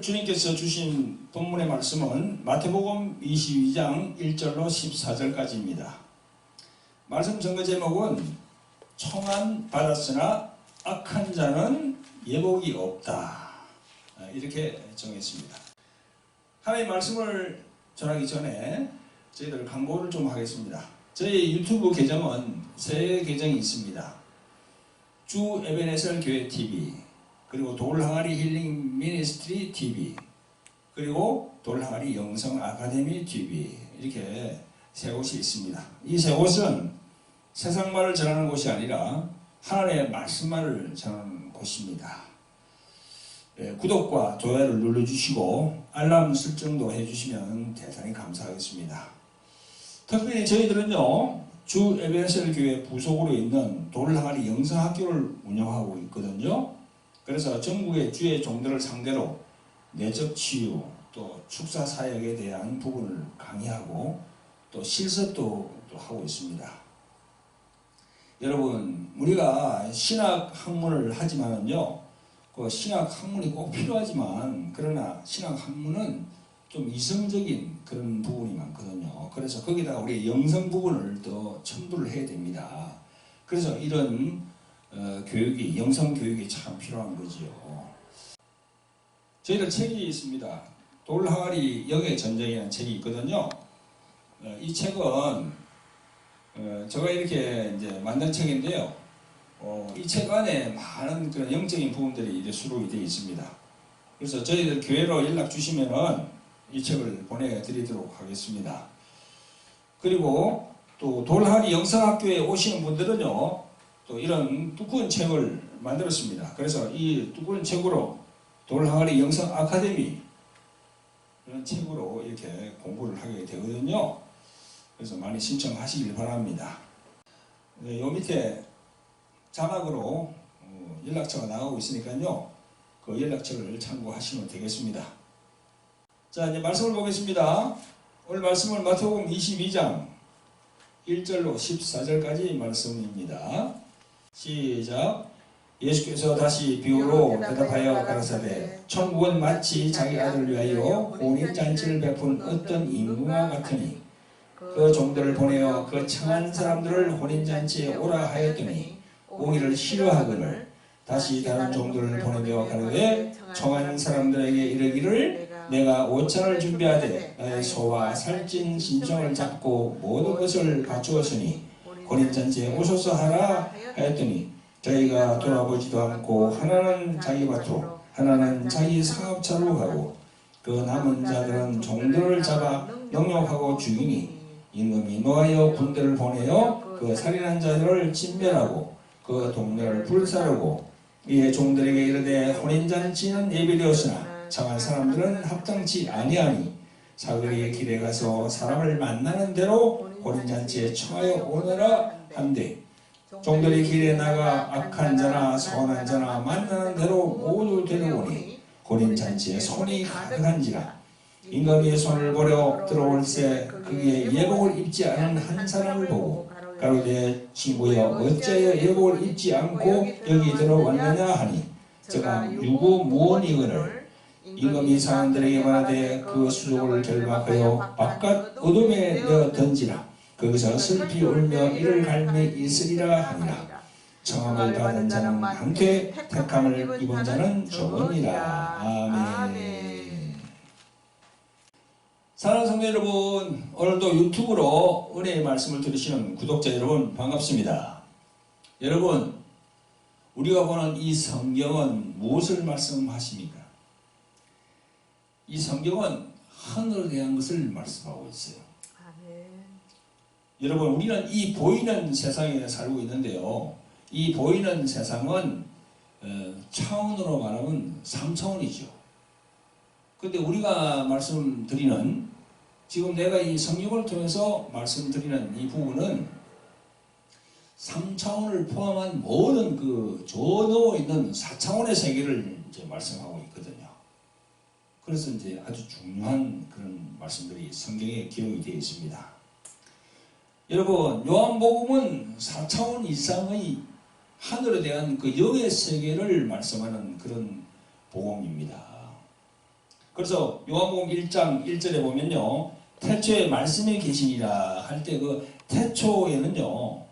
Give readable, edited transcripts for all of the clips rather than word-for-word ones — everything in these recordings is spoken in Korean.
주님께서 주신 본문의 말씀은 마태복음 22장 1절로 14절까지입니다. 말씀 전거 제목은 청한 받았으나 악한 자는 예복이 없다. 이렇게 정했습니다. 하나님의 말씀을 전하기 전에 저희들 광고를 좀 하겠습니다. 저희 유튜브 계정은 세 계정이 있습니다. 주 에베네셀 교회 TV, 그리고 돌항아리 힐링 미니스트리 TV, 그리고 돌항아리 영성 아카데미 TV, 이렇게 세 곳이 있습니다. 이 세 곳은 세상말을 전하는 곳이 아니라 하나님의 말씀만을 전하는 곳입니다. 구독과 좋아요를 눌러주시고 알람 설정도 해주시면 대단히 감사하겠습니다. 특별히 저희들은요, 주 에베네셀 교회 부속으로 있는 돌항아리 영성학교를 운영하고 있거든요. 그래서 전국의 주의 종들을 상대로 내적 치유, 또 축사 사역에 대한 부분을 강의하고 또 실습도 하고 있습니다. 여러분, 우리가 신학 학문을 하지만은요, 그 신학 학문이 꼭 필요하지만, 그러나 신학 학문은 좀 이성적인 그런 부분이 많거든요. 그래서 거기다가 우리 영성 부분을 더 첨부를 해야 됩니다. 그래서 이런 교육이, 영성 교육이 참 필요한 거지요. 저희들 책이 있습니다. 돌항아리 영의 전쟁이라는 책이 있거든요. 이 책은 제가 이렇게 이제 만든 책인데요. 이 책 안에 많은 그런 영적인 부분들이 이제 수록이 되어 있습니다. 그래서 저희들 교회로 연락 주시면은 이 책을 보내드리도록 하겠습니다. 그리고 또 돌항아리 영성학교에 오시는 분들은요, 또 이런 두꺼운 책을 만들었습니다. 그래서 이 두꺼운 책으로 돌항아리 영성 아카데미, 이런 책으로 이렇게 공부를 하게 되거든요. 그래서 많이 신청하시길 바랍니다. 네, 요 밑에 자막으로 연락처가 나가고 있으니까요, 그 연락처를 참고하시면 되겠습니다. 자, 이제 말씀을 보겠습니다. 오늘 말씀은 마태복음 22장 1절로 14절까지 말씀입니다. 시작. 예수께서 다시 비유로 대답하여 가라사대, 천국은 마치 자기 아들을 위하여 혼인잔치를 베푼 어떤 임금과 같으니 그 종들을 보내어 그 청한 사람들을 혼인잔치에 오라 하였더니 오기를 싫어하거늘 다시 다른 종들을 보내며 가로되 청한 사람들에게 이르기를 내가 오찬을 준비하되 나의 소와 살찐 심정을 잡고 모든 것을 갖추었으니 혼인잔치에 오소서 하라 하였더니 저희가 돌아보지도 않고 하나는 자기 밭으로 하나는 자기 상업차로 가고 그 남은 자들은 종들을 잡아 영역하고 죽이니 임금이 노하여 군대를 보내어 그 살인한 자들을 진멸하고 그 동네를 불사르고 이에 종들에게 이르되 혼인잔치는 예비되었으나 청한 사람들은 합당치 아니하니 사거리의 길에 가서 사람을 만나는 대로 혼인잔치에 청하여 오너라 한대 종들이 길에 나가 악한 자나 선한 자나 만나는 대로 모두 데려오니 혼인잔치에 손이 가득한지라 임금이 손을 버려 들어올새 그게 예복을 입지 않은 한 사람을 보고 가로되 친구여 어찌하여 예복을 입지 않고 여기 들어왔느냐 하니 저가 유구무원이거늘 임금이 사람들에게 말하되 그 수족을 결박하여 바깥 어둠에 내어 던지라 거기서 슬피 울며 이를 갈미 있으리라 하니라. 청함을 받은 자는 많되 택함을 입은 자는 적으니라. 아멘. 사랑하는 성도 여러분, 오늘도 유튜브로 은혜의 말씀을 들으시는 구독자 여러분 반갑습니다. 여러분, 우리가 보는 이 성경은 무엇을 말씀하십니까? 이 성경은 하늘에 대한 것을 말씀하고 있어요. 아멘. 여러분, 우리는 이 보이는 세상에 살고 있는데요, 이 보이는 세상은 차원으로 말하면 3차원이죠. 근데 우리가 말씀드리는, 지금 내가 이 성경을 통해서 말씀드리는 이 부분은 3차원을 포함한 모든 그 저 넘어 있는 4차원의 세계를 이제 말씀하고 있거든요. 그래서 이제 아주 중요한 그런 말씀들이 성경에 기록이 되어 있습니다. 여러분, 요한복음은 4차원 이상의 하늘에 대한 그 영의 세계를 말씀하는 그런 복음입니다. 그래서 요한복음 1장 1절에 보면요. 태초에 말씀이 계시니라 할 때 그 태초에는요.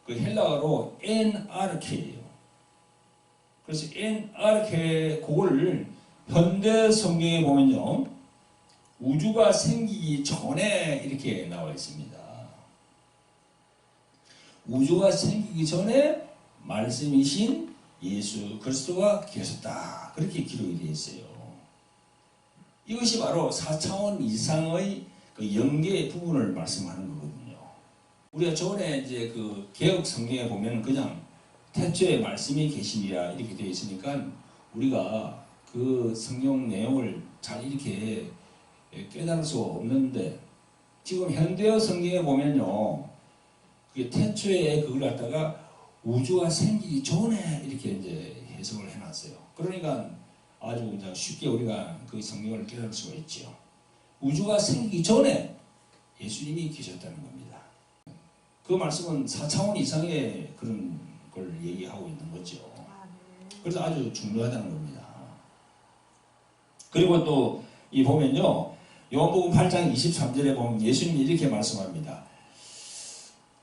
그 헬라어로 엔아르케예요. 그래서 엔아르케 그걸 현대 성경에 보면요. 우주가 생기기 전에 이렇게 나와 있습니다. 우주가 생기기 전에 말씀이신 예수 그리스도가 계셨다. 그렇게 기록이 되어 있어요. 이것이 바로 4차원 이상의 그 영계의 부분을 말씀하는 거거든요. 우리가 저번에 이제 그 개혁 성경에 보면 그냥 태초에 말씀이 계시니라 이렇게 되어 있으니까 우리가 그 성경 내용을 잘 이렇게 깨달을 수 없는데 지금 현대어 성경에 보면요. 그게 태초에 그걸 갖다가 우주가 생기기 전에 이렇게 이제 해석을 해놨어요. 그러니까 아주 그냥 쉽게 우리가 그 성경을 깨달을 수가 있죠. 우주가 생기기 전에 예수님이 계셨다는 겁니다. 그 말씀은 4차원 이상의 그런 걸 얘기하고 있는 거죠. 그래서 아주 중요하다는 겁니다. 그리고 또 이 보면요. 요한복음 8장 23절에 보면 예수님이 이렇게 말씀합니다.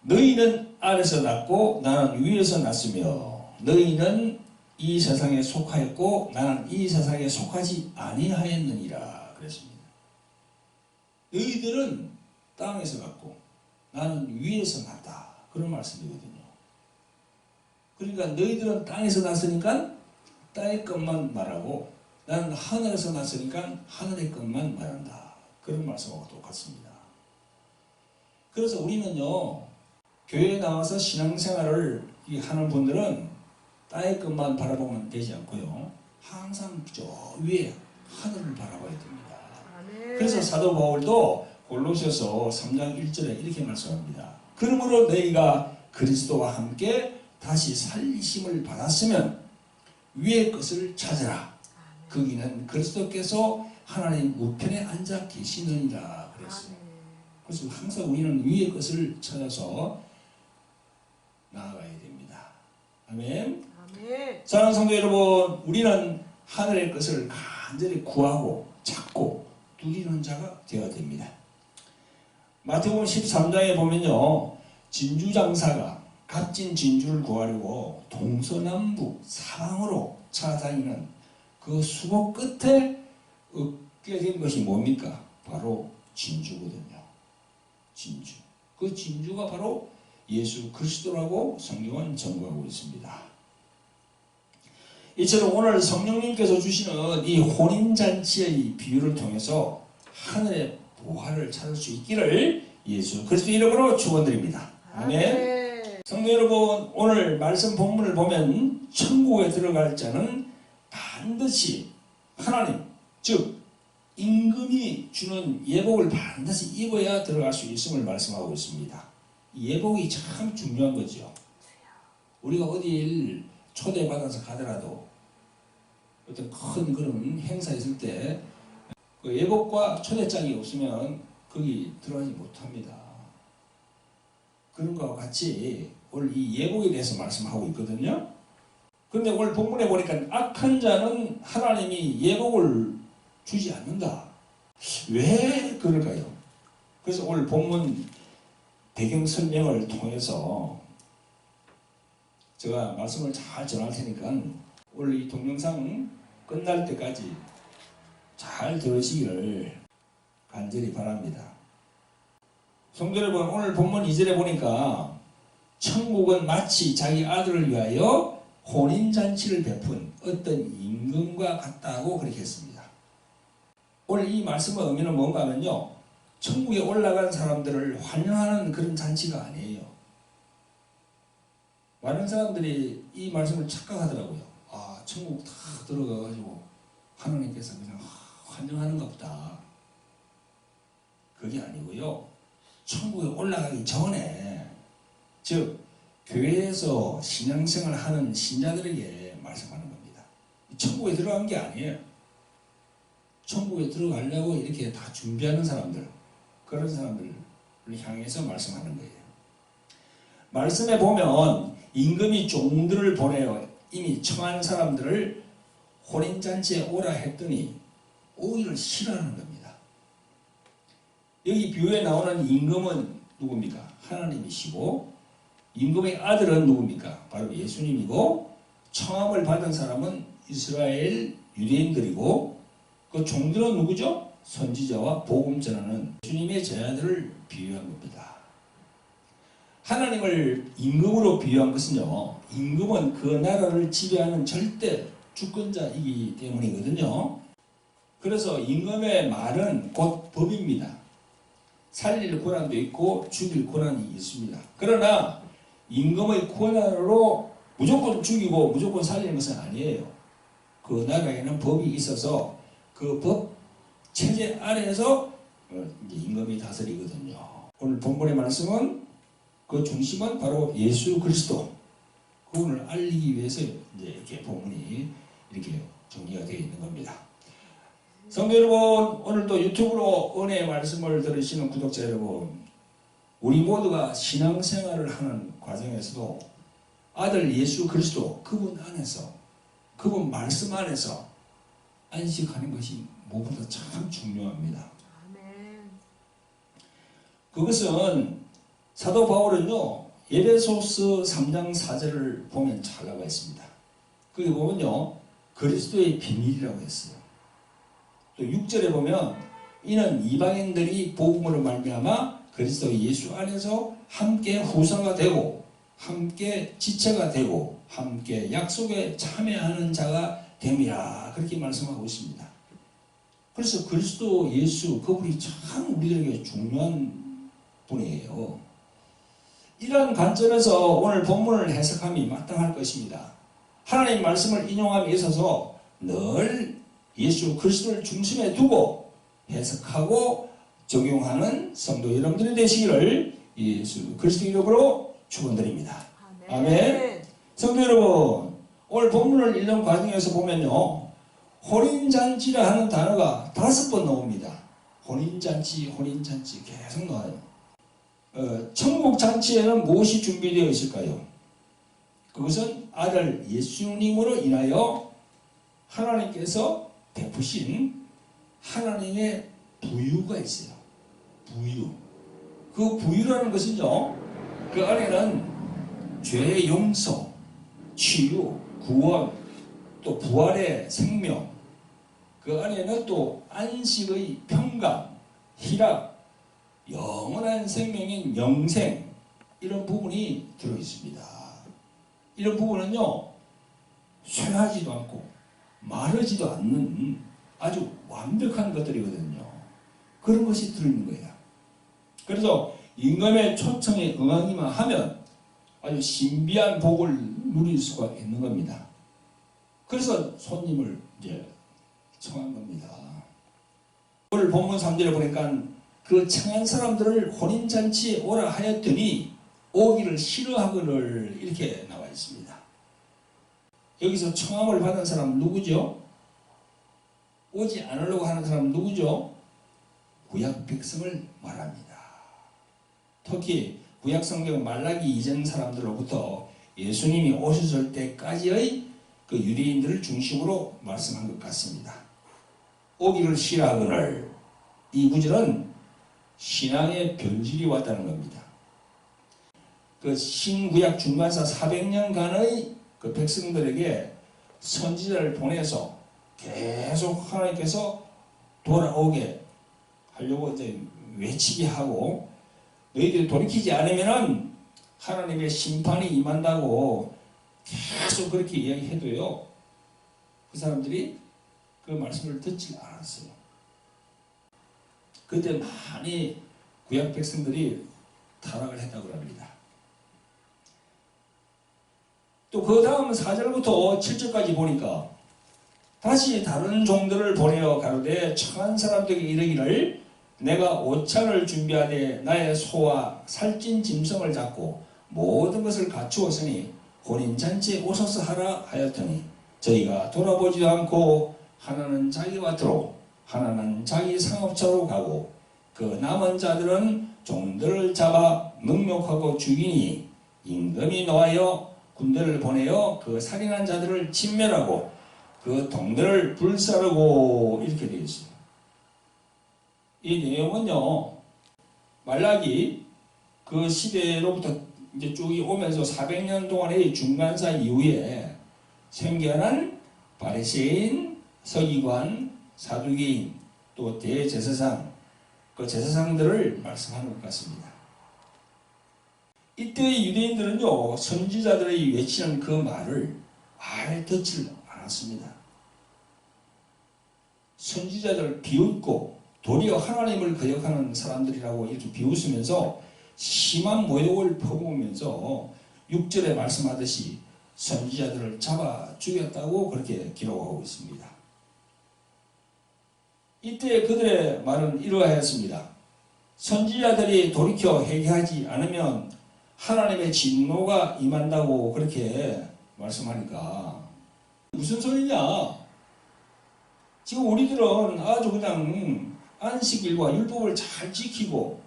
너희는 아래서 났고 나는 위에서 났으며 너희는 이 세상에 속하였고 나는 이 세상에 속하지 아니하였느니라 그랬습니다. 너희들은 땅에서 났고 나는 위에서 났다. 그런 말씀이거든요. 그러니까 너희들은 땅에서 났으니까 땅의 것만 말하고 나는 하늘에서 났으니까 하늘의 것만 말한다. 그런 말씀하고 똑같습니다. 그래서 우리는요. 교회에 나와서 신앙생활을 하는 분들은 땅의 것만 바라보면 되지 않고요. 항상 저 위에 하늘을 바라봐야 됩니다. 그래서 사도 바울도 골로새서 3장 1절에 이렇게 말씀합니다. 그러므로 너희가 그리스도와 함께 다시 살리심을 받았으면 위의 것을 찾으라. 거기는 그리스도께서 하나님 우편에 앉아 계시느니라 그랬어요. 그래서 항상 우리는 위의 것을 찾아서 나아가야 됩니다. 아멘. 아멘. 사랑하는 성도 여러분, 우리는 하늘의 것을 간절히 구하고 찾고 누리는 자가 되어야 됩니다. 마태복음 13장에 보면요. 진주장사가 값진 진주를 구하려고 동서남북 사방으로 찾아다니는 그 수고 끝에 얻게 된 것이 뭡니까? 바로 진주거든요. 진주. 그 진주가 바로 예수 그리스도라고 성경은 전거하고 있습니다. 이처럼 오늘 성령님께서 주시는 이 혼인잔치의 비유를 통해서 하늘의 보화를 찾을 수 있기를 예수 그리스도 이름으로 축원드립니다. 아멘. 성도 여러분, 오늘 말씀 본문을 보면 천국에 들어갈 자는 반드시 하나님, 즉 임금이 주는 예복을 반드시 입어야 들어갈 수 있음을 말씀하고 있습니다. 예복이 참 중요한 거죠. 우리가 어딜 초대받아서 가더라도 어떤 큰 그런 행사 있을 때 그 예복과 초대장이 없으면 거기 들어가지 못합니다. 그런 것과 같이 오늘 이 예복에 대해서 말씀하고 있거든요. 그런데 오늘 본문에 보니까 악한 자는 하나님이 예복을 주지 않는다. 왜 그럴까요? 그래서 오늘 본문 배경 설명을 통해서 제가 말씀을 잘 전할 테니까 오늘 이 동영상 끝날 때까지 잘 들으시기를 간절히 바랍니다. 성도 여러분, 오늘 본문 2절에 보니까 천국은 마치 자기 아들을 위하여 혼인잔치를 베푼 어떤 임금과 같다고 그렇게 했습니다. 오늘 이 말씀의 의미는 뭔가 하면요. 천국에 올라간 사람들을 환영하는 그런 잔치가 아니에요. 많은 사람들이 이 말씀을 착각하더라고요. 아, 천국 다 들어가가지고 하나님께서 그냥 환영하는가 보다. 그게 아니고요. 천국에 올라가기 전에, 즉 교회에서 신앙생활을 하는 신자들에게 말씀하는 겁니다. 천국에 들어간 게 아니에요. 천국에 들어가려고 이렇게 다 준비하는 사람들, 그런 사람들을 향해서 말씀하는 거예요. 말씀에 보면 임금이 종들을 보내어 이미 청한 사람들을 혼인잔치에 오라 했더니 오기를 싫어하는 겁니다. 여기 비유에 나오는 임금은 누굽니까? 하나님이시고 임금의 아들은 누굽니까? 바로 예수님이고 청함을 받은 사람은 이스라엘 유대인들이고 그 종들은 누구죠? 선지자와 복음 전하는 주님의 제자들을 비유한 겁니다. 하나님을 임금으로 비유한 것은요, 임금은 그 나라를 지배하는 절대 주권자이기 때문이거든요. 그래서 임금의 말은 곧 법입니다. 살릴 권한도 있고 죽일 권한이 있습니다. 그러나 임금의 권한으로 무조건 죽이고 무조건 살리는 것은 아니에요. 그 나라에는 법이 있어서 그 법 체제 안에서 임금이 다스리거든요. 오늘 본문의 말씀은 그 중심은 바로 예수 그리스도, 그분을 알리기 위해서 이제 이렇게 본문이 이렇게 정리가 되어 있는 겁니다. 성도 여러분, 오늘도 유튜브로 은혜의 말씀을 들으시는 구독자 여러분, 우리 모두가 신앙생활을 하는 과정에서도 아들 예수 그리스도 그분 안에서, 그분 말씀 안에서 안식하는 것이 무엇보다 참 중요합니다. 그것은 사도 바울은요, 에베소서 3장 4절을 보면 잘 나와 있습니다. 거기 보면요, 그리스도의 비밀이라고 했어요. 또 6절에 보면 이는 이방인들이 복음으로 말미암아 그리스도 예수 안에서 함께 후사가 되고 함께 지체가 되고 함께 약속에 참여하는 자가 됨이라, 그렇게 말씀하고 있습니다. 그래서 그리스도 예수 그분이 참 우리들에게 중요한 분이에요. 이런 관점에서 오늘 본문을 해석함이 마땅할 것입니다. 하나님 말씀을 인용함에 있어서 늘 예수 그리스도를 중심에 두고 해석하고 적용하는 성도 여러분들이 되시기를 예수 그리스도 이름으로 축원드립니다. 아멘. 성도 여러분, 오늘 본문을 읽는 과정에서 보면요, 혼인잔치라 하는 단어가 5번 나옵니다. 혼인잔치, 혼인잔치 계속 나와요. 천국잔치에는 무엇이 준비되어 있을까요? 그것은 아들 예수님으로 인하여 하나님께서 베푸신 하나님의 부유가 있어요. 부유. 그 부유라는 것은요, 그 안에는 죄의 용서, 치유, 구원, 또 부활의 생명, 그 안에는 또 안식의 평강, 희락, 영원한 생명인 영생, 이런 부분이 들어있습니다. 이런 부분은요, 쇠하지도 않고 마르지도 않는 아주 완벽한 것들이거든요. 그런 것이 들어있는 거예요. 그래서 임금의 초청에 응하기만 하면 아주 신비한 복을 누릴 수가 있는 겁니다. 그래서 손님을 이제 청한 겁니다. 오늘 본문 3절에 보니까 그 청한 사람들을 혼인잔치에 오라 하였더니 오기를 싫어하거늘, 이렇게 나와 있습니다. 여기서 청함을 받은 사람은 누구죠? 오지 않으려고 하는 사람은 누구죠? 구약 백성을 말합니다. 특히 구약 성경 말라기 이전 사람들로부터 예수님이 오셨을 때까지의 그 유대인들을 중심으로 말씀한 것 같습니다. 오기를 싫어하거늘, 이 구절은 신앙의 변질이 왔다는 겁니다. 그 신구약 중간사 400년간의 그 백성들에게 선지자를 보내서 계속 하나님께서 돌아오게 하려고 이제 외치게 하고, 너희들이 돌이키지 않으면은 하나님의 심판이 임한다고 계속 그렇게 이야기해도요, 그 사람들이 그 말씀을 듣지 않았어요. 그때 많이 구약 백성들이 타락을 했다고 합니다. 또 그 다음 4절부터 7절까지 보니까 다시 다른 종들을 보내어 가로되 청한 사람들에게 이르기를 내가 옷차를 준비하되 나의 소와 살찐 짐승을 잡고 모든 것을 갖추었으니 혼인잔치에 오소서 하라 하였더니 저희가 돌아보지도 않고 하나는 자기 밭으로 하나는 자기 상업처로 가고 그 남은 자들은 종들을 잡아 능욕하고 죽이니 임금이 노하여 군대를 보내어 그 살인한 자들을 진멸하고 그 동들을 불사르고, 이렇게 되어 있어요. 이 내용은요, 말라기 그 시대로부터 이제 쭉 오면서 400년 동안의 중간사 이후에 생겨난 바리새인, 서기관, 사두개인, 또 대제사장, 그 제사장들을 말씀하는 것 같습니다. 이때 유대인들은요, 선지자들이 외치는 그 말을 아예 듣지 않았습니다. 선지자들을 비웃고 도리어 하나님을 거역하는 사람들이라고 이렇게 비웃으면서 심한 모욕을 퍼부으면서 6절에 말씀하듯이 선지자들을 잡아 죽였다고 그렇게 기록하고 있습니다. 이때 그들의 말은 이러하였습니다. 선지자들이 돌이켜 회개하지 않으면 하나님의 진노가 임한다고 그렇게 말씀하니까 무슨 소리냐? 지금 우리들은 아주 그냥 안식일과 율법을 잘 지키고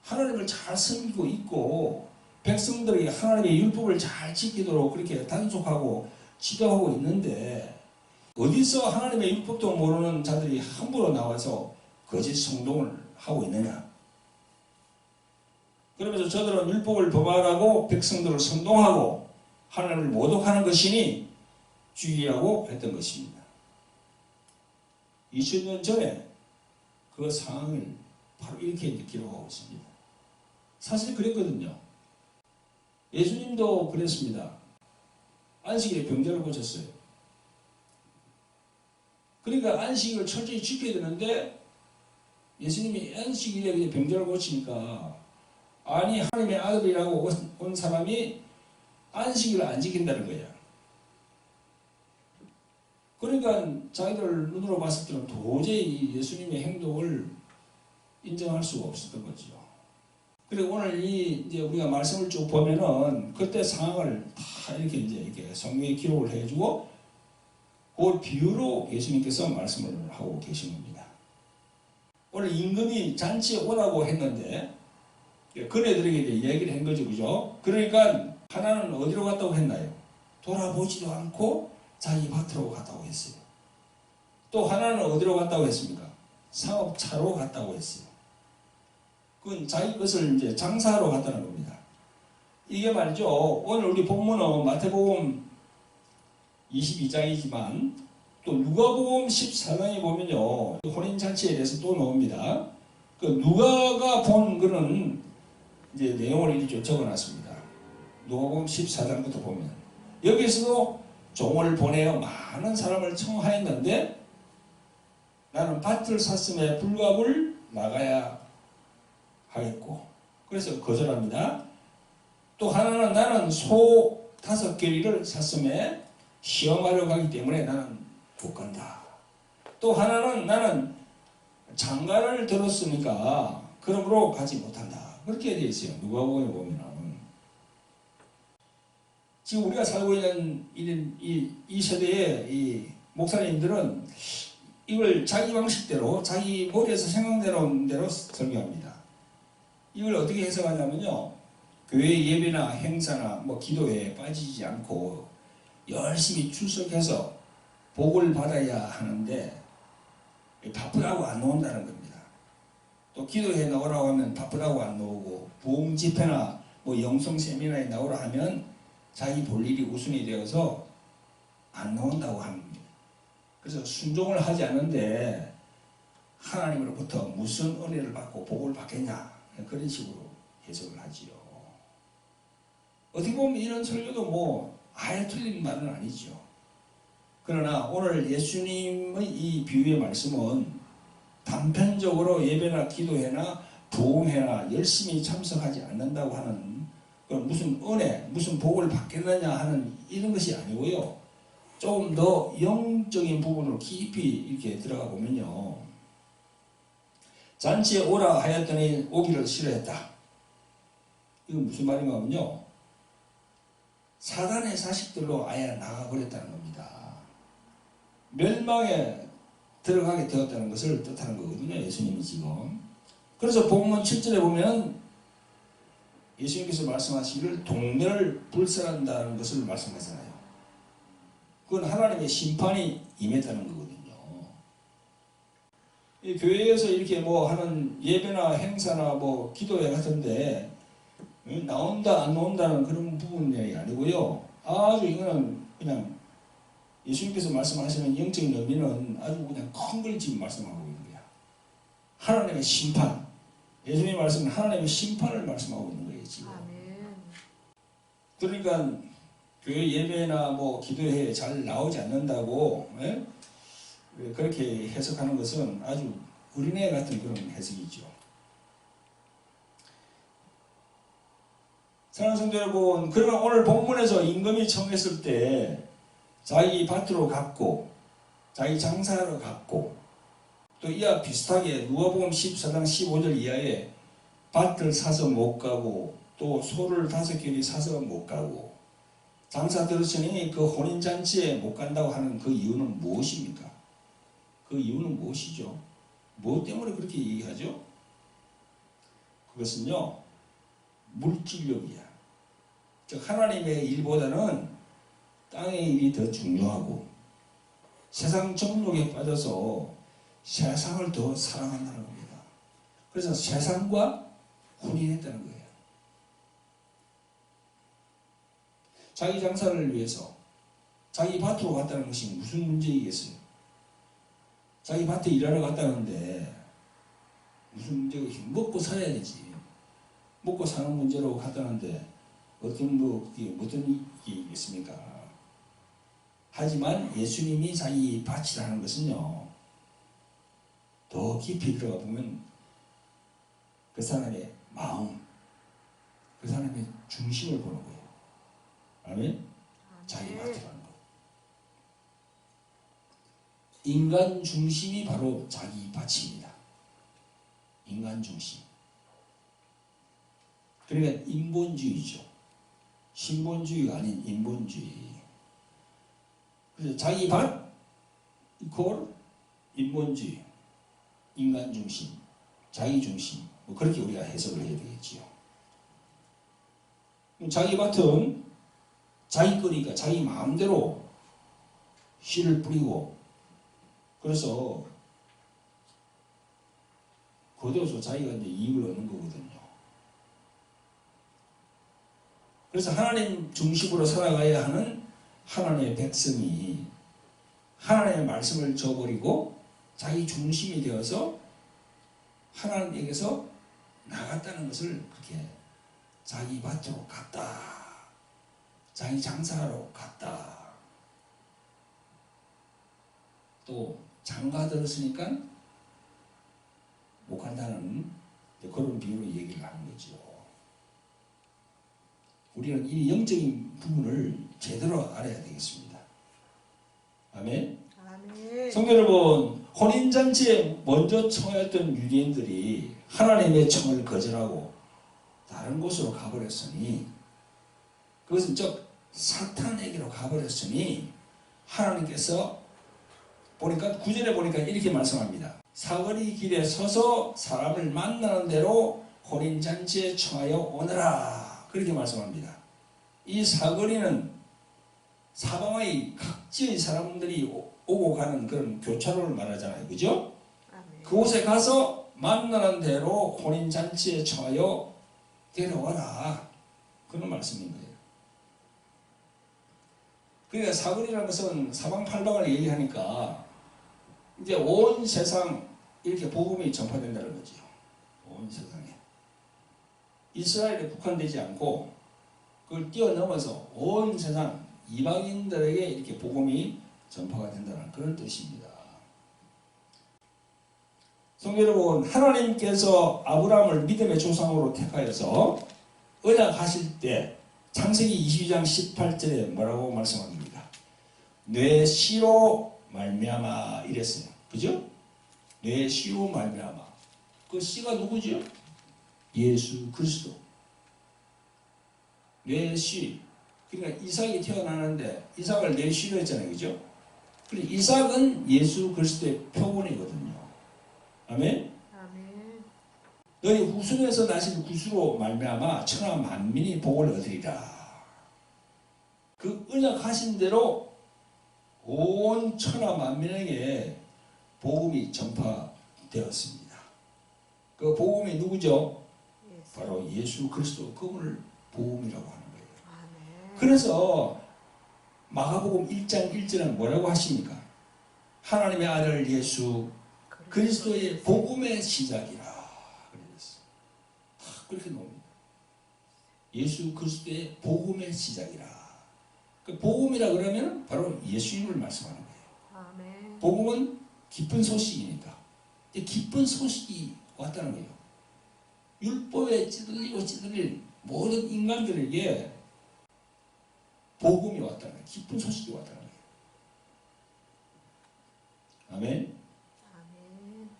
하나님을 잘 섬기고 있고 백성들이 하나님의 율법을 잘 지키도록 그렇게 단속하고 지도하고 있는데 어디서 하나님의 율법도 모르는 자들이 함부로 나와서 거짓 성동을 하고 있느냐? 그러면서 저들은 율법을 범하라고 백성들을 선동하고 하나님을 모독하는 것이니 주의하고 했던 것입니다. 2000년 전에 그 상황을 바로 이렇게 기록하고 있습니다. 사실 그랬거든요. 예수님도 그랬습니다. 안식일에 병자를 고쳤어요. 그러니까 안식일을 철저히 지켜야 되는데 예수님이 안식일에 병자를 고치니까 아니 하나님의 아들이라고 온 사람이 안식일을 안 지킨다는 거야. 그러니까 자기들 눈으로 봤을 때는 도저히 예수님의 행동을 인정할 수가 없었던 거죠. 그리고 오늘 이제 우리가 말씀을 쭉 보면은 그때 상황을 다 이렇게 성경에 기록을 해주고 그 비유로 예수님께서 말씀을 하고 계신 겁니다. 오늘 임금이 잔치에 오라고 했는데 그네들에게 이제 얘기를 한 거죠, 그죠? 그러니까 하나는 어디로 갔다고 했나요? 돌아보지도 않고 자기 밭으로 갔다고 했어요. 또 하나는 어디로 갔다고 했습니까? 상업차로 갔다고 했어요. 그건 자기 것을 이제 장사하러 갔다는 겁니다. 이게 말이죠. 오늘 우리 본문은 마태복음 22장이지만 또 누가복음 14장에 보면요. 혼인잔치에 대해서 또 나옵니다. 그 누가가 본 그런 이제 내용을 이렇게 적어놨습니다. 누가복음 14장부터 보면 여기서도 종을 보내어 많은 사람을 청하였는데 나는 밭을 샀음에 불갑을 나가야 하겠고 그래서 거절합니다. 또 하나는 나는 소 5개리를 샀음에 시험하러 가기 때문에 나는 못 간다. 또 하나는 나는 장가를 들었으니까 그러므로 가지 못한다. 그렇게 되어 있어요. 누가복음에 보면 지금 우리가 살고 있는 이 세대의 이 목사님들은 이걸 자기 방식대로 자기 머리에서 생각되는 대로 설교합니다. 이걸 어떻게 해석하냐면요. 교회 예배나 행사나 뭐 기도에 빠지지 않고 열심히 출석해서 복을 받아야 하는데 바쁘다고 안 나온다는 겁니다. 또 기도회 나오라고 하면 바쁘다고 안 나오고 부흥 집회나 뭐 영성 세미나에 나오라 하면 자기 볼 일이 우선이 되어서 안 나온다고 합니다. 그래서 순종을 하지 않는데 하나님으로부터 무슨 은혜를 받고 복을 받겠냐 그런 식으로 해석을 하지요. 어떻게 보면 이런 설교도 뭐 아예 틀린 말은 아니죠. 그러나 오늘 예수님의 이 비유의 말씀은 단편적으로 예배나 기도회나 부흥회나 열심히 참석하지 않는다고 하는 무슨 은혜, 무슨 복을 받겠느냐 하는 이런 것이 아니고요. 조금 더 영적인 부분으로 깊이 이렇게 들어가 보면요. 잔치에 오라 하였더니 오기를 싫어했다. 이건 무슨 말인가 하면요. 사단의 자식들로 아예 나가버렸다는 겁니다. 멸망에 들어가게 되었다는 것을 뜻하는 거거든요. 예수님이 지금. 그래서 본문 7절에 보면 예수님께서 말씀하시기를 동네를 불살한다는 것을 말씀하잖아요. 그건 하나님의 심판이 임했다는 거거든요. 이 교회에서 이렇게 뭐 하는 예배나 행사나 뭐 기도회 같은데 나온다 안 나온다는 그런 부분이 아니고요. 아주 이거는 그냥 예수님께서 말씀하시는 영적인 의미는 아주 그냥 큰 걸 지금 말씀하고 있는 거야. 하나님의 심판. 예수님의 말씀은 하나님의 심판을 말씀하고 있는 거예요, 지금. 아멘. 그러니까 교회 예배나 뭐 기도회에 잘 나오지 않는다고 그렇게 해석하는 것은 아주 어린애 같은 그런 해석이죠. 사랑하는 성도 여러분, 그러나 오늘 본문에서 임금이 청했을 때 자기 밭으로 갔고 자기 장사하러 갔고 또 이와 비슷하게 누가복음 14장 15절 이하에 밭을 사서 못 가고 또 소를 5개를 사서 못 가고 장사 들으시니 그 혼인잔치에 못 간다고 하는 그 이유는 무엇입니까? 그 이유는 무엇이죠? 무엇 때문에 그렇게 얘기하죠? 그것은요, 물질력이야. 즉 하나님의 일보다는 땅의 일이 더 중요하고 세상 정욕에 빠져서 세상을 더 사랑한다는 겁니다. 그래서 세상과 혼인했다는 거예요. 자기 장사를 위해서 자기 밭으로 갔다는 것이 무슨 문제이겠어요? 자기 밭에 일하러 갔다는데 무슨 문제가 먹고 살아야 되지. 먹고 사는 문제로 갔다는데 어떤 일이겠습니까? 하지만 예수님이 자기 밭이라는 것은요, 더 깊이 들어가 보면 그 사람의 마음, 그 사람의 중심을 보는 거예요. 아멘? 자기 밭이라는 거. 인간 중심이 바로 자기 밭입니다. 인간 중심. 그러니까 인본주의죠. 신본주의가 아닌 인본주의. 그래서 자기 밭 이퀄 인본주의, 인간 중심, 자기 중심. 뭐 그렇게 우리가 해석을 해야 되겠지요. 자기 밭은 자기 거니까 자기 마음대로 씨를 뿌리고 그래서 거둬서 자기가 이제 이익을 얻는 거거든요. 그래서 하나님 중심으로 살아가야 하는 하나님의 백성이 하나님의 말씀을 저버리고 자기 중심이 되어서 하나님에게서 나갔다는 것을 그렇게 자기 밭으로 갔다. 자기 장사하러 갔다. 또 장가 들었으니까 못 간다는 그런 비유로 얘기를 하는 거죠. 우리는 이 영적인 부분을 제대로 알아야 되겠습니다. 아멘. 아멘. 성도 여러분, 혼인잔치에 먼저 청하였던 유대인들이 하나님의 청을 거절하고 다른 곳으로 가버렸으니 그것은 즉 사탄에게로 가버렸으니 하나님께서 보니까 구절에 보니까 이렇게 말씀합니다. 사거리 길에 서서 사람을 만나는 대로 혼인잔치에 청하여 오너라. 그렇게 말씀합니다. 이 사거리는 사방의 각지의 사람들이 오고 가는 그런 교차로를 말하잖아요. 그죠? 아멘. 그곳에 가서 만나는 대로 혼인잔치에 청하여 데려와라. 그런 말씀인 거예요. 그러니까 사거리라는 것은 사방팔방을 얘기하니까 이제 온 세상 이렇게 복음이 전파된다는 거죠. 온 세상에. 이스라엘에 국한되지 않고 그걸 뛰어넘어서 온 세상 이방인들에게 이렇게 복음이 전파가 된다는 그런 뜻입니다. 성도 여러분, 하나님께서 아브라함을 믿음의 조상으로 택하여서 언약하실 때 창세기 22장 18절에 뭐라고 말씀합니까? 내 씨로 말미암아 이랬어요. 그죠? 내 씨로 말미암아. 그 씨가 누구죠? 예수 그리스도. 내 씨. 그러니까 이삭이 태어나는데 이삭을 내 씨로 했잖아요. 그죠? 그리고 이삭은 예수 그리스도의 표본이거든요. 아멘? 아멘. 너희 후손에서 나신 구수로 말미암아 천하 만민이 복을 얻으리라. 그 언약하신 대로 온 천하 만민에게 복음이 전파되는 되었습니다. 그 복음이 누구죠? 예수. 바로 예수 그리스도, 그분을 복음이라고 하는 거예요. 아멘. 그래서 마가복음 1장 1절은 뭐라고 하십니까? 하나님의 아들 예수 그리스도의 복음의 시작이라 그랬어요. 다 그렇게 나옵니다. 예수 그리스도의 복음의 시작이라. 그 복음이라 그러면 바로 예수님을 말씀하는 거예요. 아멘. 복음은 기쁜 소식이니까. 기쁜 소식이 왔다는 거예요. 율법에 찌들리고 찌들린 모든 인간들에게 복음이 왔다는 거예요. 기쁜 소식이 왔다는 거예요. 아멘. 아멘.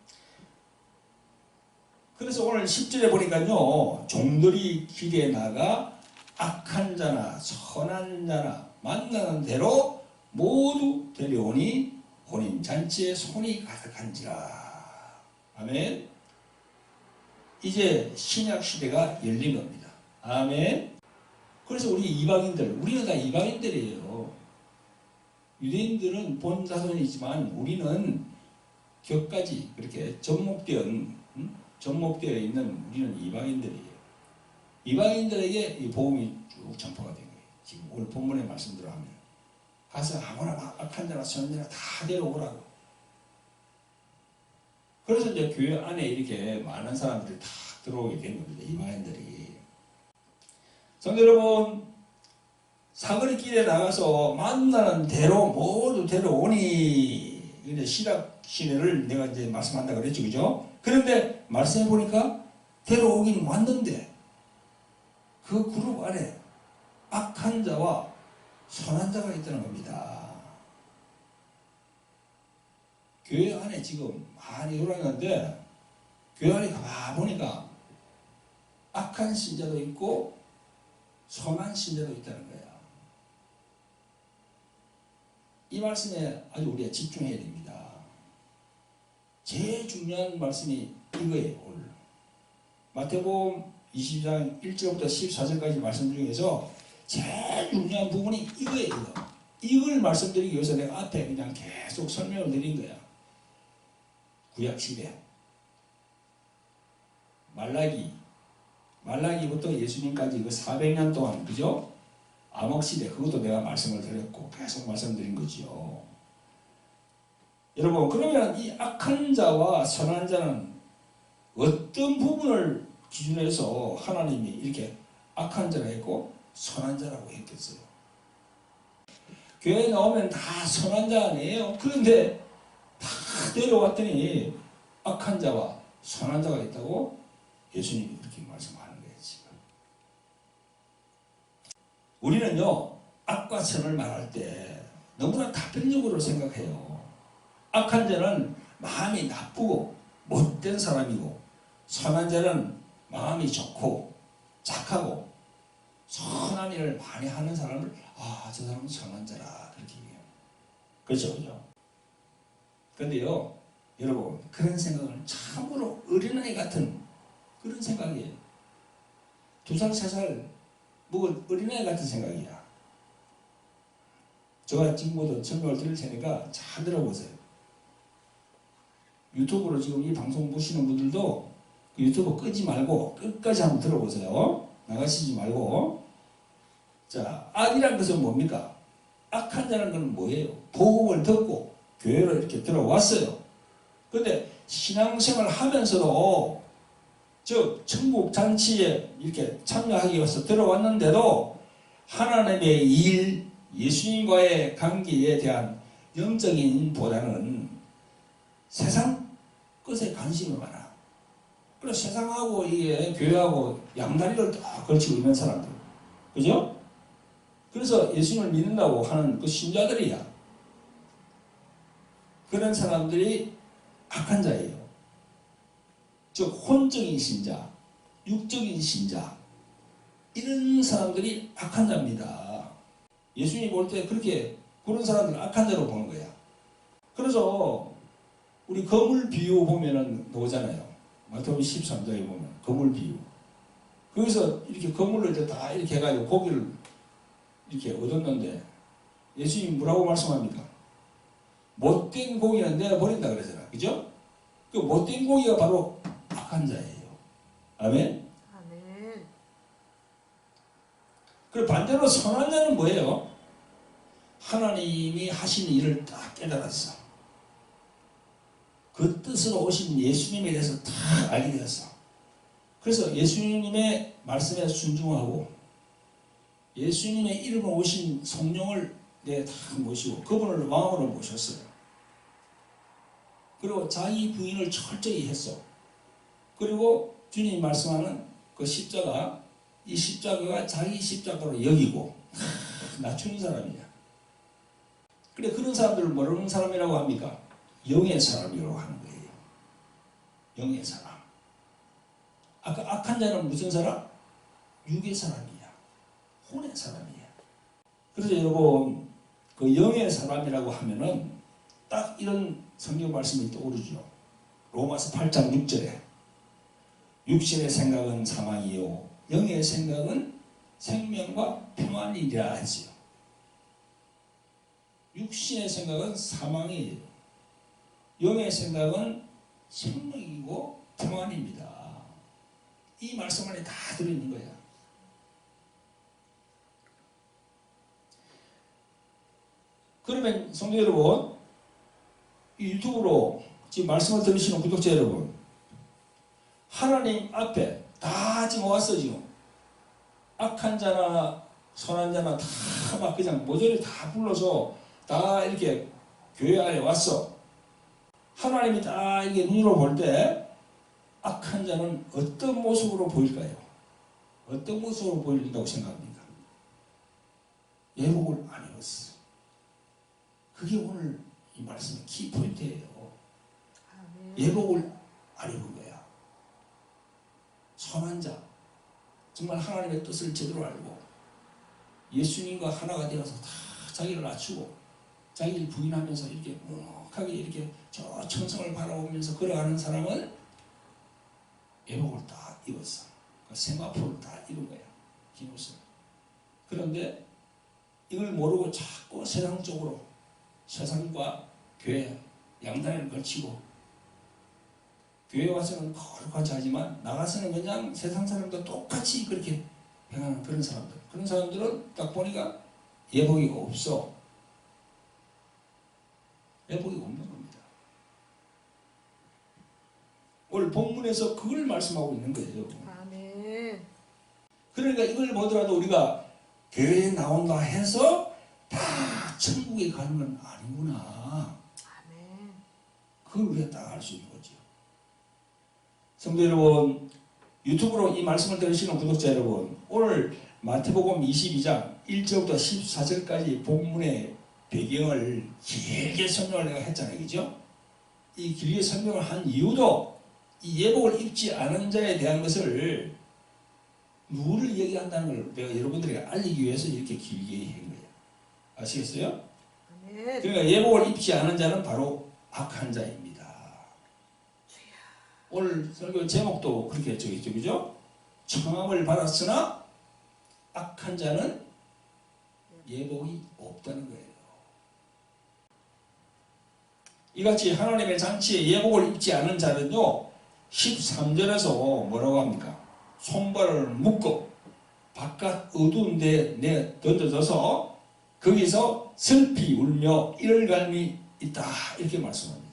그래서 오늘 10절에 보니까요, 종들이 길에 나가 악한 자나 선한 자나 만나는 대로 모두 데려오니 혼인잔치에 손이 가득한지라. 아멘. 이제 신약시대가 열린 겁니다. 아멘. 그래서 우리 이방인들, 우리는 다 이방인들이에요. 유대인들은 본 자손이지만 우리는 격까지 그렇게 접목되어 있는 우리는 이방인들이에요. 이방인들에게 이 복음이 쭉 전파가 된 거예요. 지금 오늘 본문의 말씀대로 하면 가서 아무나 악한 자나 선한 자나 다 데려오라고. 그래서 이제 교회 안에 이렇게 많은 사람들이 다 들어오게 된 겁니다. 이방인들이. 성도 여러분, 사거리 길에 나가서 만나는 대로 모두 데려오니, 이제 신약 시대를 내가 이제 말씀한다 그랬죠, 그죠? 그런데 말씀해 보니까 데려오긴 왔는데 그 그룹 안에 악한 자와 선한 자가 있다는 겁니다. 교회 안에 지금 많이 돌아가는데 교회 안에 가보니까 악한 신자도 있고 선한 신자도 있다는 거야. 이 말씀에 아주 우리가 집중해야 됩니다. 제일 중요한 말씀이 이거예요. 오늘 마태복음 22장 1절부터 14절까지 말씀 중에서 제일 중요한 부분이 이거예요. 이걸 말씀드리기 위해서 내가 앞에 그냥 계속 설명을 드린 거야. 구약시대 말라기부터 예수님까지 그 400년 동안, 그죠? 암흑시대, 그것도 내가 말씀을 드렸고 계속 말씀드린 거죠. 여러분, 그러면 이 악한 자와 선한 자는 어떤 부분을 기준해서 하나님이 이렇게 악한 자라 했고 선한 자라고 했겠어요? 교회에 나오면 다 선한 자 아니에요? 그런데 다 데려왔더니 악한 자와 선한 자가 있다고 예수님이 그렇게 말씀하는 거예요, 지금. 우리는요, 악과 선을 말할 때 너무나 다편적으로 생각해요. 악한 자는 마음이 나쁘고 못된 사람이고, 선한 자는 마음이 좋고 착하고 선한 일을 많이 하는 사람을 저 사람은 선한 자라, 그렇게 얘기해요. 그렇죠, 그렇죠? 그런데요, 여러분, 그런 생각은 참으로 어린아이 같은 그런 생각이에요. 2살, 3살 먹은 어린아이 같은 생각이야. 제가 지금부터 설명을 드릴 테니까 잘 들어보세요. 유튜브로 지금 이 방송 보시는 분들도 그 유튜브 끄지 말고 끝까지 한번 들어보세요. 나가시지 말고. 자, 악이란 것은 뭡니까? 악한 자라는 건 뭐예요? 복음을 듣고 교회로 이렇게 들어왔어요. 그런데 신앙생활 하면서도 즉 천국 잔치에 이렇게 참여하기 위해서 들어왔는데도 하나님의 일, 예수님과의 관계에 대한 영적인 보다는 세상 것에 관심이 많아. 그래서 세상하고 이게 교회하고 양다리를 딱 걸치고 있는 사람들, 그죠? 그래서 예수님을 믿는다고 하는 그 신자들이야. 그런 사람들이 악한 자예요. 즉 혼적인 신자, 육적인 신자, 이런 사람들이 악한 자입니다. 예수님이 볼 때 그렇게 그런 사람들을 악한 자로 보는 거야. 그래서 우리 거물 비유 보면은 나오잖아요. 마태복음 13장에 보면 거물 비유. 거기서 이렇게 거물을 이제 다 이렇게 해가지고 고기를 이렇게 얻었는데 예수님이 뭐라고 말씀합니까? 못된 고기는 내가 버린다 그러잖아. 그죠? 그 못된 고기가 바로 악한 자예요. 아멘. 아멘. 그리고 반대로 선한 자는 뭐예요? 하나님이 하신 일을 딱 깨달았어. 그 뜻으로 오신 예수님에 대해서 다 알게 되었어. 그래서 예수님의 말씀에 순종하고 예수님의 이름으로 오신 성령을 다 모시고 그분을 왕으로 모셨어요. 그리고 자기 부인을 철저히 했어. 그리고 주님이 말씀하는 그 십자가, 이 십자가가 자기 십자가로 여기고 낮추는 사람이야. 그래, 그런 사람들을 모르는 사람이라고 합니까? 영의 사람이라고 하는 거예요. 영의 사람. 아까 악한 자는 무슨 사람? 육의 사람이야. 혼의 사람이야. 그래서 여러분, 그 영의 사람이라고 하면은 딱 이런 성경 말씀이 떠오르죠. 로마서 8장 6절에 육신의 생각은 사망이요 영의 생각은 생명과 평안이라 하지요. 육신의 생각은 사망이에요. 영의 생각은 생명이고 평안입니다. 이 말씀 안에 다 들어있는 거야. 그러면 성도 여러분, 이 유튜브로 지금 말씀을 들으시는 구독자 여러분, 하나님 앞에 다 지금 왔어. 지금 악한 자나 선한 자나 다 막 그냥 모조리 다 불러서 다 이렇게 교회 안에 왔어. 하나님이 다 이게 눈으로 볼 때 악한 자는 어떤 모습으로 보일까요? 어떤 모습으로 보인다고 생각합니까? 예복을 안 입었어. 그게 오늘 이 말씀의 키포인트예요. 아멘. 예복을 안 입은 거야. 선한 자, 정말 하나님의 뜻을 제대로 알고 예수님과 하나가 되어서 다 자기를 낮추고 자기를 부인하면서 이렇게 묵묵하게 이렇게 저 천성을 바라보면서 걸어가는 사람은 예복을 다 입었어. 그 세마포를 다 입은 거야. 긴 옷을. 그런데 이걸 모르고 자꾸 세상적으로 세상과 교회 양다리를 걸치고 교회 와서는 거룩하지 하지만 나가서는 그냥 세상 사람도 똑같이 그렇게 행하는 그런 사람들. 그런 사람들은 딱 보니까 예복이 없어. 예복이 없는 겁니다. 오늘 본문에서 그걸 말씀하고 있는 거예요. 아멘. 그러니까 이걸 보더라도 우리가 교회에 나온다 해서 다 천국에 가는 건 아니구나. 아멘. 그걸 우리가 딱 알 수 있는 거죠. 성도 여러분, 유튜브로 이 말씀을 들으시는 구독자 여러분, 오늘 마태복음 22장 1절부터 14절까지 본문의 배경을 길게 설명을 내가 했잖아요. 그죠? 이 길게 설명을 한 이유도 이 예복을 입지 않은 자에 대한 것을 누구를 얘기한다는 걸 내가 여러분들에게 알리기 위해서 이렇게 길게 한 거예요. 아시겠어요? 아멘. 그러니까 예복을 입지 않은 자는 바로 악한 자입니다. 오늘 설교 제목도 그렇게 적있죠. 그죠? 청함을 받았으나 악한 자는 예복이 없다는 거예요. 이같이 하나님의 잔치에 예복을 입지 않은 자는요, 13절에서 뭐라고 합니까? 손발을 묶고 바깥 어두운 데 내 던져져서 거기서 슬피 울며 이를 갈미 있다. 이렇게 말씀합니다.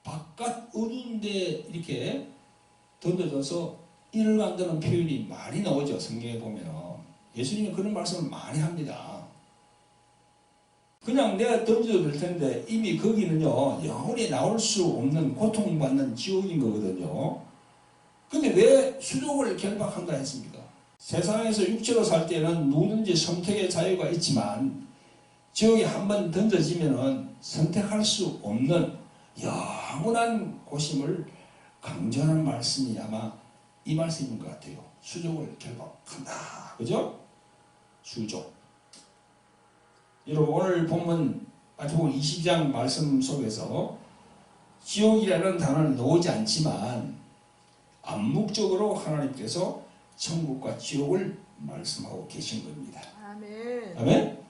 바깥 어두운 데 이렇게 던져져서 이를 간다는 표현이 많이 나오죠. 성경에 보면. 예수님이 그런 말씀을 많이 합니다. 그냥 내가 던져도 될 텐데 이미 거기는요, 영원히 나올 수 없는 고통받는 지옥인 거거든요. 근데 왜 수족을 결박한다 했습니까? 세상에서 육체로 살 때는 누구든지 선택의 자유가 있지만 지옥에 한번 던져지면은 선택할 수 없는 영원한 고심을 강조하는 말씀이 아마 이 말씀인 것 같아요. 수족을 결박한다. 그죠? 수족. 여러분, 오늘 본문 마태복음 20장 말씀 속에서 지옥이라는 단어를 넣지 않지만 암묵적으로 하나님께서 천국과 지옥을 말씀하고 계신 겁니다. 아멘. 아멘?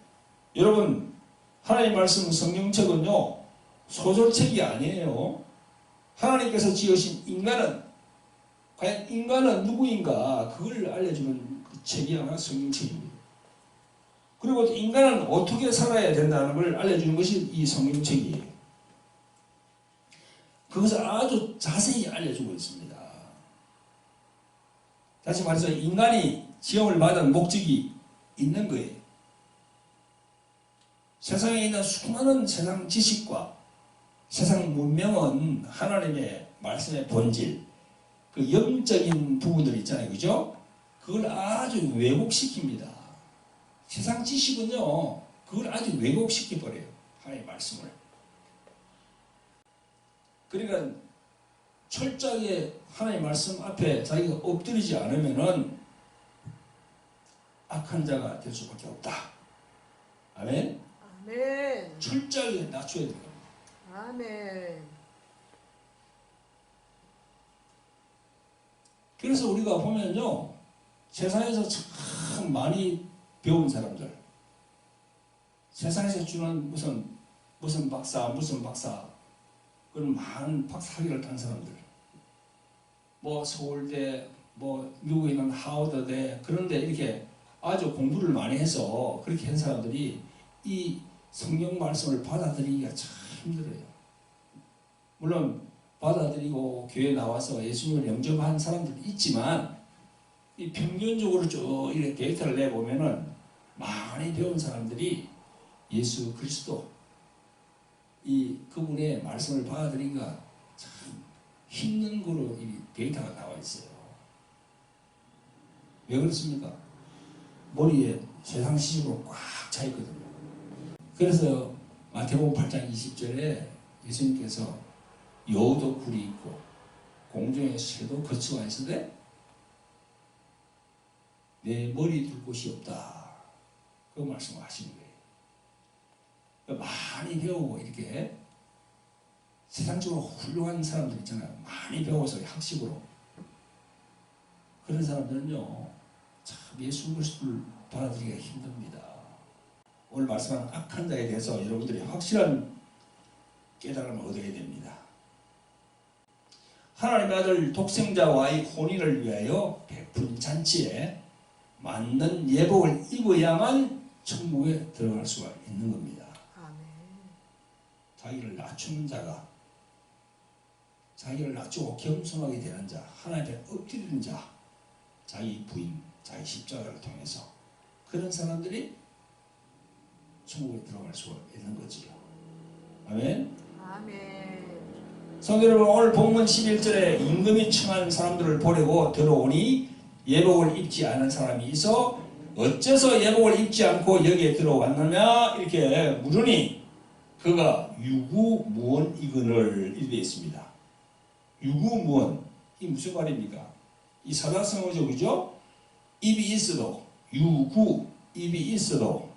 여러분, 하나님 말씀 성경책은요, 소설책이 아니에요. 하나님께서 지으신 인간은 과연 인간은 누구인가 그걸 알려주는 그 책이 아마 성경책입니다. 그리고 인간은 어떻게 살아야 된다는 걸 알려주는 것이 이 성경책이에요. 그것을 아주 자세히 알려주고 있습니다. 다시 말해서 인간이 지음을 받은 목적이 있는 거예요. 세상에 있는 수많은 세상 지식과 세상 문명은 하나님의 말씀의 본질, 그 영적인 부분들 있잖아요. 그죠? 그걸 아주 왜곡시킵니다. 세상 지식은요, 그걸 아주 왜곡시켜버려요. 하나님의 말씀을. 그러니까 철저하게 하나님의 말씀 앞에 자기가 엎드리지 않으면은 악한 자가 될 수밖에 없다. 아멘? 아멘. 철저하게 낮춰야 돼요. 아멘. 그래서 우리가 보면요, 세상에서 참 많이 배운 사람들, 세상에서 주는 무슨 박사, 그런 많은 박사학위를 딴 사람들, 뭐 서울대, 뭐 미국에 있는 하버드대, 그런데 이렇게 아주 공부를 많이 해서 그렇게 한 사람들이 이 성경 말씀을 받아들이기가 참 힘들어요. 물론 받아들이고 교회에 나와서 예수님을 영접한 사람들이 있지만, 이 평균적으로 쭉 이렇게 데이터를 내보면은 많이 배운 사람들이 예수 그리스도 이 그분의 말씀을 받아들이기가 참 힘든 거로 이 데이터가 나와 있어요. 왜 그렇습니까? 머리에 세상 지식으로 꽉 차 있거든요. 그래서 마태복음 8장 20절에 예수님께서 여우도 굴이 있고 공중에 새도 거처가 있으되 내 머리 둘 곳이 없다. 그 말씀을 하시는 거예요. 많이 배우고 이렇게 세상적으로 훌륭한 사람들 있잖아요. 많이 배워서 학식으로. 그런 사람들은요, 참 예수 그리스도를 받아들이기가 힘듭니다. 오늘 말씀하는 악한 자에 대해서 여러분들이 확실한 깨달음을 얻어야 됩니다. 하나님의 아들 독생자와의 혼인을 위하여 베푼 잔치에 맞는 예복을 입어야만 천국에 들어갈 수가 있는 겁니다. 아멘. 자기를 낮추는 자가, 자기를 낮추고 겸손하게 되는 자, 하나님 앞에 엎드리는 자, 자기 부인, 자기 십자가를 통해서 그런 사람들이 천국에 들어갈 수가 있는 거지요. 아멘. 아멘. 성도 여러분, 오늘 본문 11절에 임금이 청한 사람들을 보려고 들어오니 예복을 입지 않은 사람이 있어 어째서 예복을 입지 않고 여기에 들어왔느냐 이렇게 물으니 그가 유구무원이거늘 이렇게 되어 있습니다. 유구무원, 이 무슨 말입니까? 이 사자성어죠, 그죠? 입이 있어도, 유구, 입이 있어도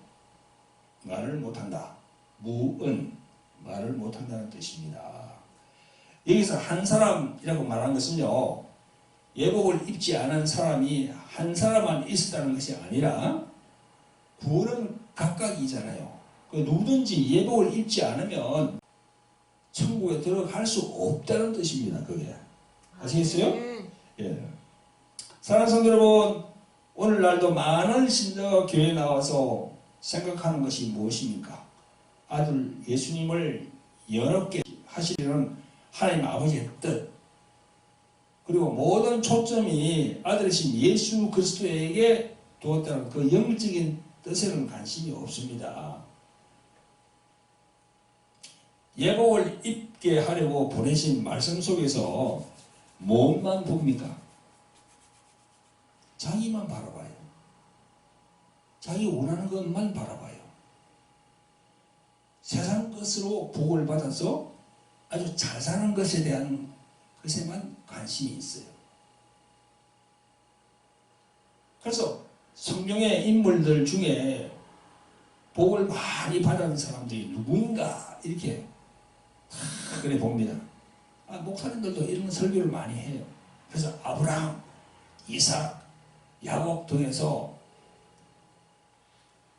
말을 못한다. 무은, 말을 못한다는 뜻입니다. 여기서 한 사람이라고 말한 것은요, 예복을 입지 않은 사람이 한 사람만 있었다는 것이 아니라 구원은 각각이잖아요. 그 누구든지 예복을 입지 않으면 천국에 들어갈 수 없다는 뜻입니다. 그게 아시겠어요? 아멘. 예. 사랑하는 성도 여러분, 오늘날도 많은 신자가 교회에 나와서 생각하는 것이 무엇입니까? 아들 예수님을 영원하게 하시려는 하나님 아버지의 뜻, 그리고 모든 초점이 아들이신 예수 그리스도에게 두었다는 그 영적인 뜻에는 관심이 없습니다. 예복을 입게 하려고 보내신 말씀 속에서 무엇만 봅니까? 자기만 바라봐요. 자기 원하는 것만 바라봐요. 세상 것으로 복을 받아서 아주 잘 사는 것에 대한 것에만 관심이 있어요. 그래서 성경의 인물들 중에 복을 많이 받은 사람들이 누구인가 이렇게 다 그래 봅니다. 목사님들도 이런 설교를 많이 해요. 그래서 아브라함, 이삭, 야곱 등에서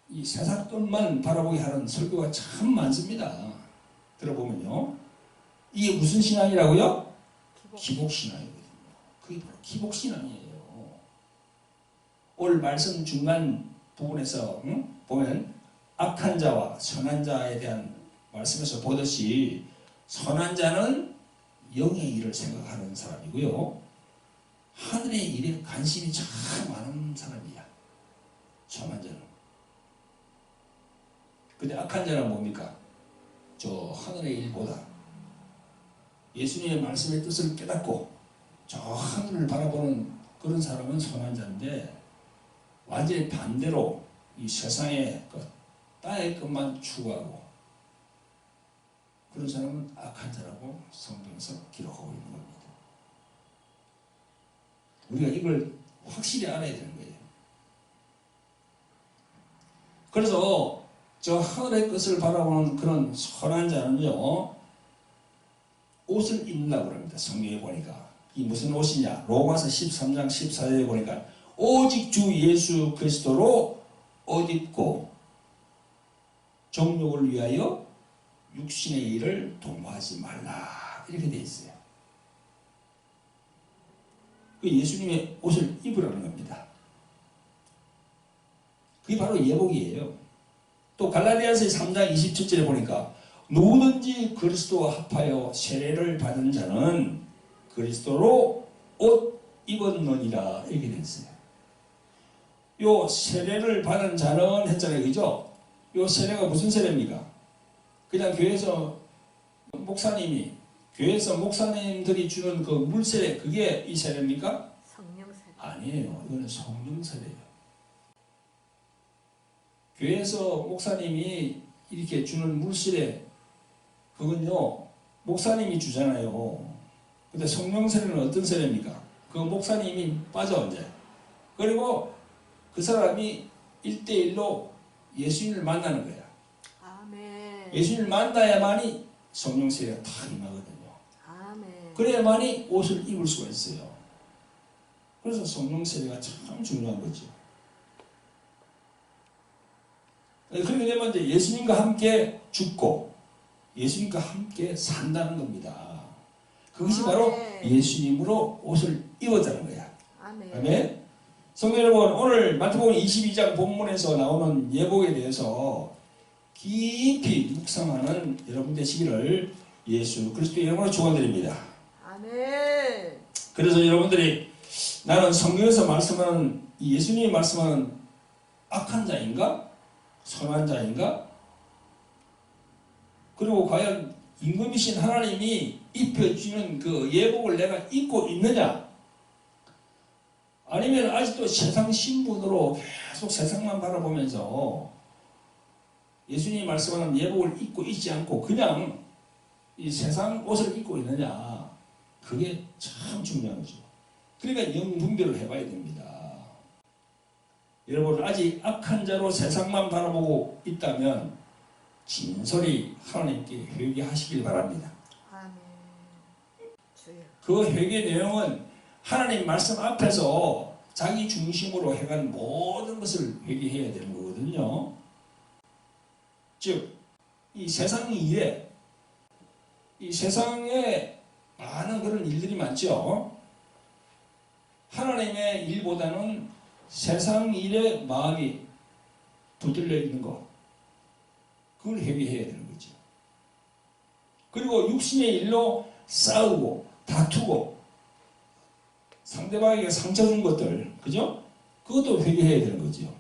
이 세상 것만 바라보게 하는 설교가 참 많습니다. 들어보면요. 이게 무슨 신앙이라고요? 기복신앙이거든요. 그게 바로 기복신앙이에요. 오늘 말씀 중간 부분에서 보면 악한 자와 선한 자에 대한 말씀에서 보듯이 선한 자는 영의 일을 생각하는 사람이고요. 하늘의 일에 관심이 참 많은 사람이야. 선한 자는. 근데 악한 자는 뭡니까? 저 하늘의 일보다 예수님의 말씀의 뜻을 깨닫고 저 하늘을 바라보는 그런 사람은 선한 자인데 완전히 반대로 이 세상의 땅의 것만 추구하고 그런 사람은 악한 자라고 성경에서 기록하고 있는 겁니다. 우리가 이걸 확실히 알아야 되는 거예요. 그래서 저 하늘의 것을 바라보는 그런 선한 자는요, 옷을 입는다고 합니다. 성경에 보니까. 이 무슨 옷이냐? 로마서 13장 14절에 보니까 오직 주 예수 그리스도로 옷 입고 정욕을 위하여 육신의 일을 도모하지 말라. 이렇게 되어 있어요. 그 예수님의 옷을 입으라는 겁니다. 그게 바로 예복이에요. 또 갈라디아서 3장 27절에 보니까 누구든지 그리스도와 합하여 세례를 받은 자는 그리스도로 옷 입었느니라. 이렇게 되어 있어요. 요 세례를 받은 자는 했잖아요. 그죠? 요 세례가 무슨 세례입니까? 그냥 교회에서 목사님들이 주는 그 물세례, 그게 이 세례입니까? 성령세례. 아니에요. 이거는 성령세례예요. 교회에서 목사님이 이렇게 주는 물세례, 그건요, 목사님이 주잖아요. 근데 성령세례는 어떤 세례입니까? 그 목사님이 빠져, 이제. 그리고 그 사람이 1대1로 예수님을 만나는 거야. 아멘. 예수님을 만나야만이 성령세례가 탁 임하거든요. 아멘. 그래야만이 옷을 입을 수가 있어요. 그래서 성령세례가 참 중요한 거죠. 그렇게 되면 이제 예수님과 함께 죽고 예수님과 함께 산다는 겁니다. 그것이 바로 예수님으로 옷을 입었다는 거야. 아멘. 아멘. 성도 여러분, 오늘 마태복음 22장 본문에서 나오는 예복에 대해서 깊이 묵상하는 여러분 되시기를 예수 그리스도의 이름으로 축원드립니다. 아멘. 그래서 여러분들이 나는 성경에서 말씀하는 예수님이 말씀하는 악한 자인가? 선한 자인가? 그리고 과연 임금이신 하나님이 입혀주는 그 예복을 내가 입고 있느냐? 아니면 아직도 세상 신분으로 계속 세상만 바라보면서 예수님이 말씀하는 예복을 입고 있지 않고 그냥 이 세상 옷을 입고 있느냐? 그게 참 중요한 거죠. 그러니까 영분별을 해봐야 됩니다. 여러분, 아직 악한 자로 세상만 바라보고 있다면 진솔히 하나님께 회개하시길 바랍니다. 아멘. 주여. 그 회개 내용은 하나님 말씀 앞에서 자기 중심으로 해간 모든 것을 회개해야 되는 거거든요. 즉, 이 세상 일에, 이 세상에 많은 그런 일들이 많죠. 하나님의 일보다는 세상 일에 마음이 붙들려 있는 것, 그걸 회개해야 되는 거죠. 그리고 육신의 일로 싸우고 다투고 상대방에게 상처 준 것들, 그죠? 그것도 회개해야 되는 거죠.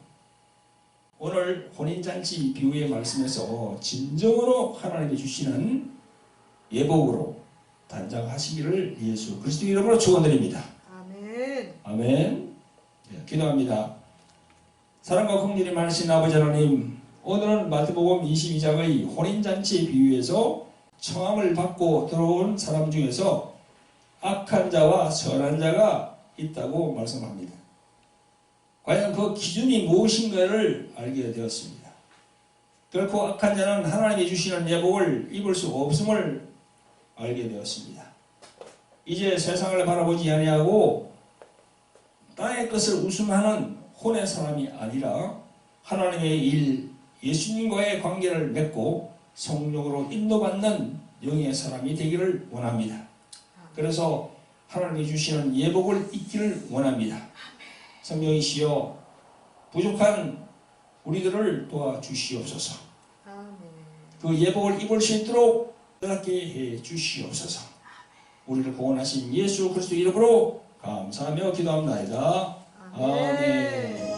오늘 혼인잔치 비유의 말씀에서 진정으로 하나님이 주시는 예복으로 단장하시기를 예수 그리스도의 이름으로 축원드립니다. 아멘. 아멘. 네, 기도합니다. 사랑과 긍휼이 많으신 아버지 하나님, 오늘은 마태복음 22장의 혼인잔치 비유에서 청함을 받고 들어온 사람 중에서 악한 자와 선한 자가 있다고 말씀합니다. 과연 그 기준이 무엇인가를 알게 되었습니다. 결코 악한 자는 하나님이 주시는 예복을 입을 수 없음을 알게 되었습니다. 이제 세상을 바라보지 아니하고 땅의 것을 우순하는 혼의 사람이 아니라 하나님의 일, 예수님과의 관계를 맺고 성령으로 인도받는 영의 사람이 되기를 원합니다. 그래서 하나님이 주시는 예복을 잊기를 원합니다. 성령이시여 부족한 우리들을 도와주시옵소서. 아멘. 그 예복을 입을 수 있도록 깨닫게 해 주시옵소서. 우리를 구원하신 예수 그리스도 이름으로 감사하며 기도합니다. 아멘. 아멘.